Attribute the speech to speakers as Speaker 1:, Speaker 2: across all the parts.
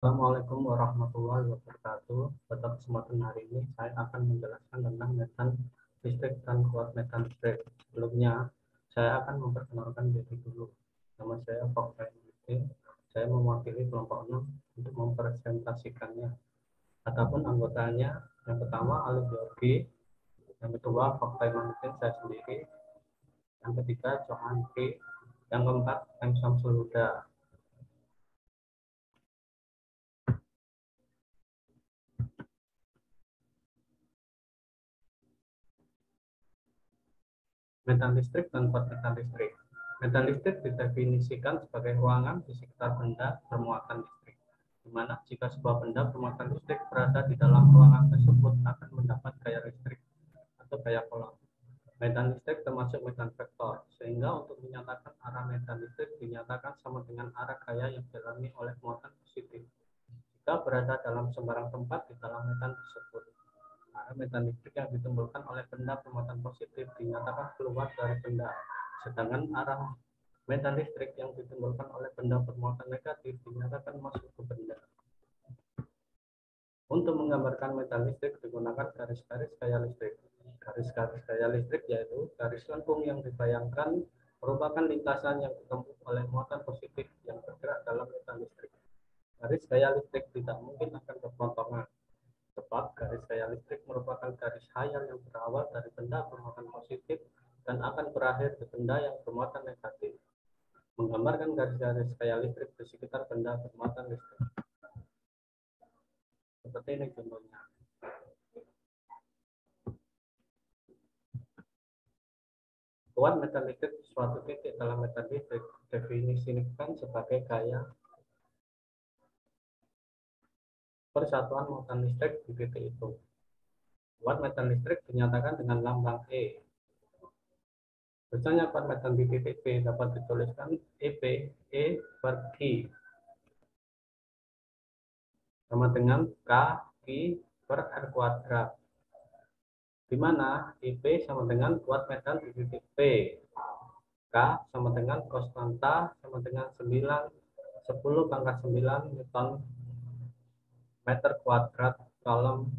Speaker 1: Assalamualaikum warahmatullahi wabarakatuh. Pada kesempatan hari ini saya akan menjelaskan tentang metan listrik dan kuat metan listrik. Sebelumnya saya akan memperkenalkan diri dulu. Nama saya Fakhrul Muhyiddin. Saya mewakili kelompok 6 untuk mempresentasikannya. Adapun anggotanya, yang pertama Alif Yorgi, yang kedua Fakhrul Muhyiddin saya sendiri, yang ketiga Johan P, yang keempat M Samsul Huda. Medan listrik dan kuat medan listrik. Medan listrik didefinisikan sebagai ruangan di sekitar benda bermuatan listrik, di mana jika sebuah benda bermuatan listrik berada di dalam ruangan tersebut akan mendapat gaya listrik atau gaya kolom. Medan listrik termasuk medan vektor, sehingga untuk menyatakan arah medan listrik dinyatakan sama dengan arah gaya yang dialami oleh muatan positif jika berada dalam sembarang tempat di dalam medan tersebut. Arah medan listrik yang ditimbulkan oleh benda bermuatan positif dinyatakan keluar dari benda, sedangkan arah medan listrik yang ditimbulkan oleh benda bermuatan negatif dinyatakan masuk ke benda. Untuk menggambarkan medan listrik digunakan garis-garis gaya listrik. Garis-garis gaya listrik yaitu garis lengkung yang dibayangkan merupakan lintasan yang ditempuh oleh muatan positif yang bergerak dalam medan listrik. Garis gaya listrik tidak mungkin akan berpotongan, sebab garis gaya listrik merupakan garis khayal yang berawal dari benda bermuatan positif dan akan berakhir di benda yang bermuatan negatif. Menggambarkan garis-garis gaya listrik di sekitar benda bermuatan listrik. Seperti ini contohnya. Kuat medan listrik di suatu titik dalam medan listrik didefinisikan sebagai gaya persatuan muatan listrik di titik itu. Kuat medan listrik dinyatakan dengan lambang E. Misalnya kuat medan di titik B dapat dituliskan EP E per Q sama dengan K Q per R kuadrat, di mana IP sama dengan kuat medan di titik P, K sama dengan konstanta sama dengan 10 pangkat 9 Newton meter kuadrat kolom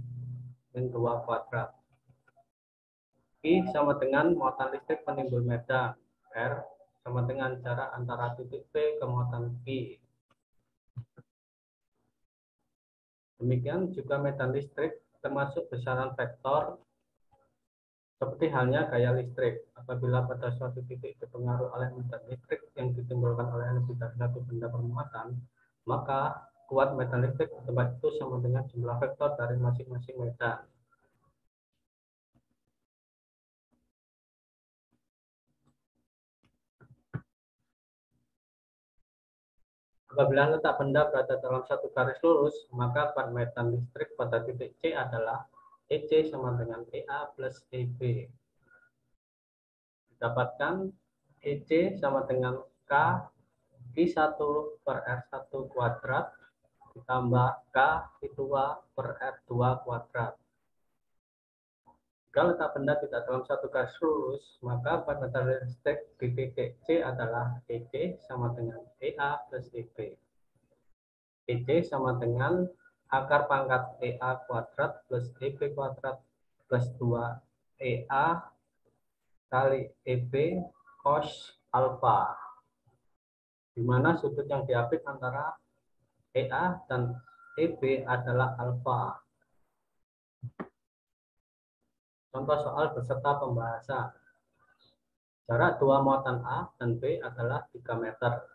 Speaker 1: min 2 kuadrat. I sama dengan muatan listrik penimbul medan, R sama dengan jarak antara titik P ke muatan Q. Demikian juga medan listrik termasuk besaran vektor seperti halnya gaya listrik. Apabila pada suatu titik dipengaruhi oleh medan listrik yang ditimbulkan oleh lebih dari satu benda bermuatan, maka kuat medan listrik di tempat itu sama dengan jumlah vektor dari masing-masing medan. Apabila letak benda berada dalam satu garis lurus, maka kuat medan listrik pada titik C adalah EC sama dengan EA plus EB. Didapatkan EC sama dengan K Q1 per R1 kuadrat ditambah K Q2 per R2 kuadrat. Jika letak benda tidak dalam satu garis lurus, maka kuat medan listrik di titik C adalah EC sama dengan EA plus EB. EC sama dengan akar pangkat EA kuadrat plus EB kuadrat plus 2 EA kali EB cos alfa, di mana sudut yang diapit antara EA dan EB adalah alfa. Contoh soal beserta pembahasan. Jarak dua muatan A dan B adalah 3 meter.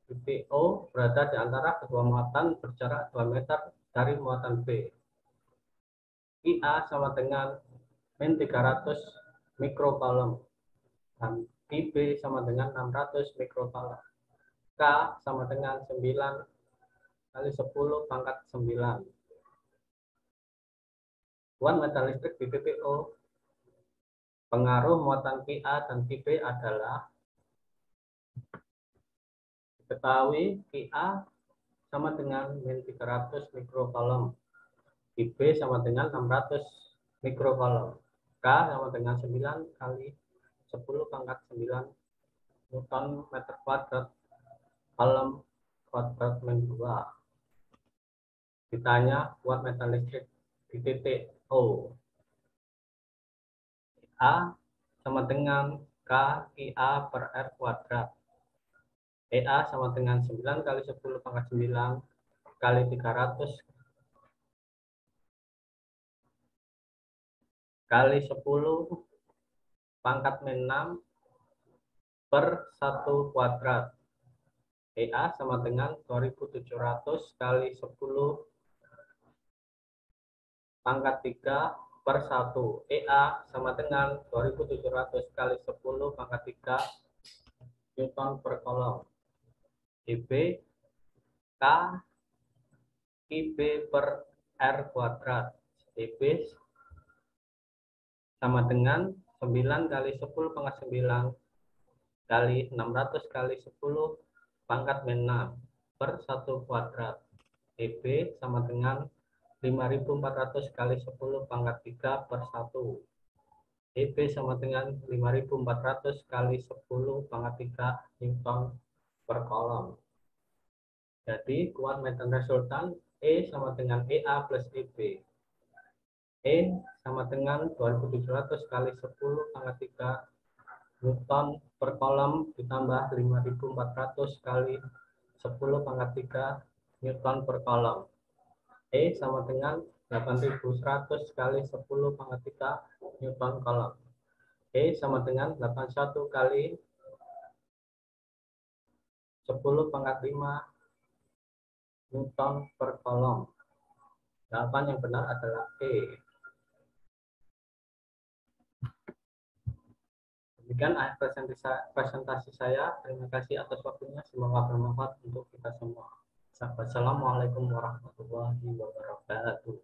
Speaker 1: Titik O berada di antara kedua muatan berjarak 2 meter dari muatan B. IA sama dengan min 300 mikrocoulomb dan IB sama dengan 600 mikrocoulomb. K sama dengan 9 kali 10 pangkat 9. Kuat medan listrik di titik O. Pengaruh muatan QA dan QB adalah diketahui QA sama dengan min 300 mikrocoulomb, QB sama dengan 600 mikrocoulomb, K sama dengan 9 kali 10 pangkat 9 Newton meter kuadrat kolom kuadrat min 2. Ditanya kuat medan listrik di titik O. A sama dengan KIA per R kuadrat. EA sama dengan 9 kali 10 pangkat 9 kali 300 kali 10 pangkat 6 per 1 kuadrat. EA sama dengan 2700 kali 10 pangkat 3 per 1. EA sama dengan 2700 kali 10 pangkat 3 Newton per kolom. IB K IB per R kuadrat. IB sama dengan 9 kali 10 pangkat 9 kali 600 kali 10 pangkat 6 per 1 kuadrat. EB sama dengan 5400 kali 10 pangkat 3 per 1. EB sama dengan 5400 kali 10 pangkat 3 Newton per kolom. Jadi kuat medan resultan E sama dengan EA plus EB. E sama dengan 2700 kali 10 pangkat 3 Newton per kolom ditambah 5400 kali 10 pangkat 3 Newton per kolom. E sama dengan 8100 kali 10 pangkat 3 Newton kolom. E sama dengan 81 kali 10 pangkat 5 Newton per kolom. Jawaban yang benar adalah E. Demikian akhir presentasi saya. Terima kasih atas waktunya. Semoga bermanfaat untuk kita semua. Assalamualaikum warahmatullahi wabarakatuh.